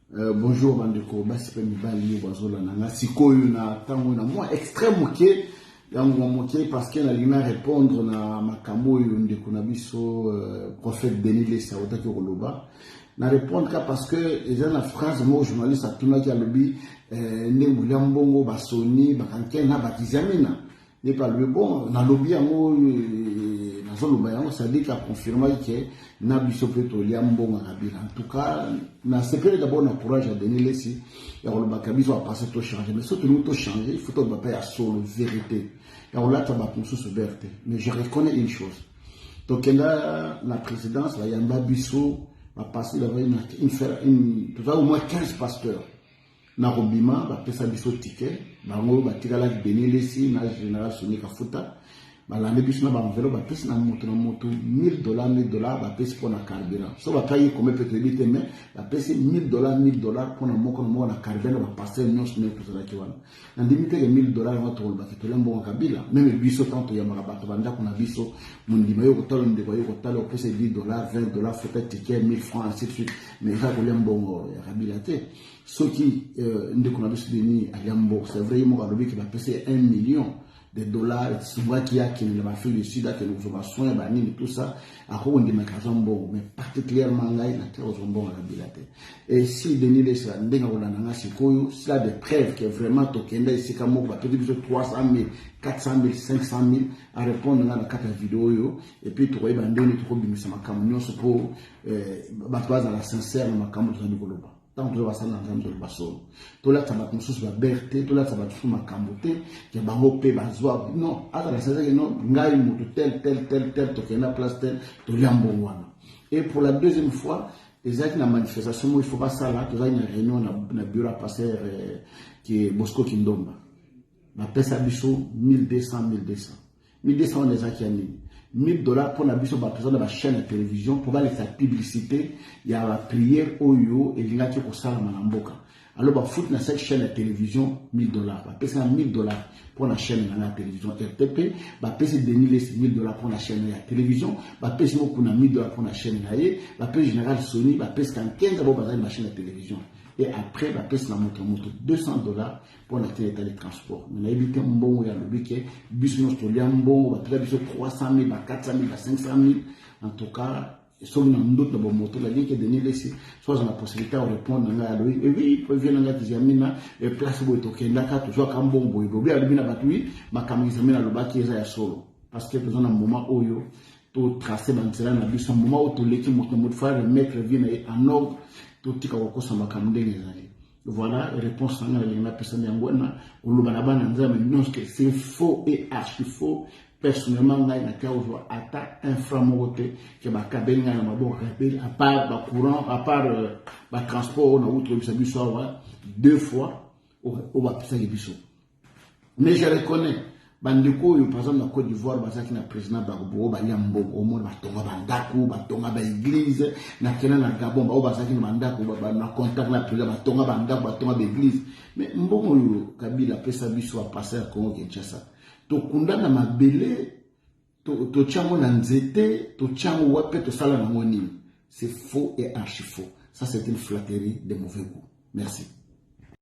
Bonjour Bandeko, Basipe Mibali, Wazola Nanga, Sikoyu na tango na moi extrême moqué, yango moqué parce qu'elle a lima répondre na makamo ndeko na biso prophète Denis Lessa otaki koloba. Na répondre parce que ils ont la phrase moi journaliste a tuna ki alobi ndembu lambongo basoni bakanke na bakizamina. N'est pas le bon na lobi yango na zolo bayango ça dit qu'a confirmé que na biso peto liambongo kabila. En tout cas, na sepere d'abord na courage à Denis Lessa ya koloba kabiso a passer tout changer mais surtout nous tout changer, il faut tout ba pa solo vérité. Ya kola ta ba konso se vérité. Mais je reconnais une chose. Donc là la présidence la yamba biso va passer une tout au moins 15 pasteurs. Na robima ba pesa biso ticket bango ba tikala Denis Lessa na général Soni Kafuta ba la biso na ba enveloppe ba pesa na moto $1000 ba pesa pour na carburant so ba paye comme peut être mais ba pesa $1000 pour na moko na carburant ba passer nyos ne tout ça kiwana na limite ke $1000 na to ba to lembo kabila même biso tanto ya marabata banda kuna biso mundima yo kotalo ndeko yo kotalo pesa $10 $20 faut être ticket 1000 francs ainsi de suite mais ça ko lembo ya kabila te ce qui ndeko na biso Denis aliambo c'est vrai mo ka lobi ki ba pesa $1 million souvent qui a qui ne va faire le sida que nous avons soin banini tout ça à quoi on dit mais particulièrement là il a très bon à la bilate et si Denis Lessa ndenga wala nanga sikoyo s'il a des preuves que vraiment tokenda ici comme on va peut-être 300 000 400 000 500 000 à répondre dans la carte vidéo yo et puis tu vois bandeni tu kobimisa makamyo so pour batwa za la sincère makamyo za nikoloba tant que ça n'a jamais de basso tout là ça va comme ça va berté tout là ça va tout ma camboté que bango pe bazwa non à la c'est que non ngai mutu tel to kena place tel to liambo wana et pour la deuxième fois exact na manifestation il faut pas ça là tu as une réunion na bureau passer qui est Bosco Kindomba na pesa biso 1200 on les a qui a mis $1000 pour la biso ba président de la chaîne de télévision pour aller faire publicité il y a la prière oyo et il a qui ko sala manamboka alors ba foot na cette chaîne de télévision $1000 ba pesa $1000 pour la chaîne de la télévision RTP ba pesa Denis Lessa $1000 pour la chaîne de la télévision ba pesa mo kuna $1000 pour la chaîne naie ba pesa général Soni ba pesa 15 ba bazali machine de télévision et après la pesa na moto $200 pour la télé de transport mais na éviter mbongo ya lobike biso to liambo ba pesa biso 300 000 ba 400 000 ba 500 000 en tout cas sur une autre de moto la ligne que Denis Lessa soit la possibilité de répondre à lui et oui peut venir dans la deuxième et place où to kenda ka to soit comme bon boy bobi ali bina batui makamisa mina lobaki eza ya solo parce que besoin un moment oyo to tracer bantela na biso moment où to leki moto faire mettre vie en ordre to tika ko kosa makamde ngezali voilà réponse à la personne yangwana ulubana bana nzama non que c'est faux et archi faux. Personnellement, on a une attaque inframoté que ma cabine na mabo rebelle à part ba courant à part ba transport on a outre biso deux fois au va pisa biso mais je reconnais bandeko par exemple na Côte d'Ivoire bazaki na président Bagbo ba yambo au monde ba tonga bandako ba tonga ba église na Kenya na Gabon ba bazaki na bandako ba na contact na président ba tonga bandako ba tonga ba église mais mbongo yo Kabila pesa biso a passer à Congo Kinshasa to kundana mabele to chango na nzete to chango wape to sala na moni c'est faux et archi faux ça c'est une flatterie de mauvais goût merci.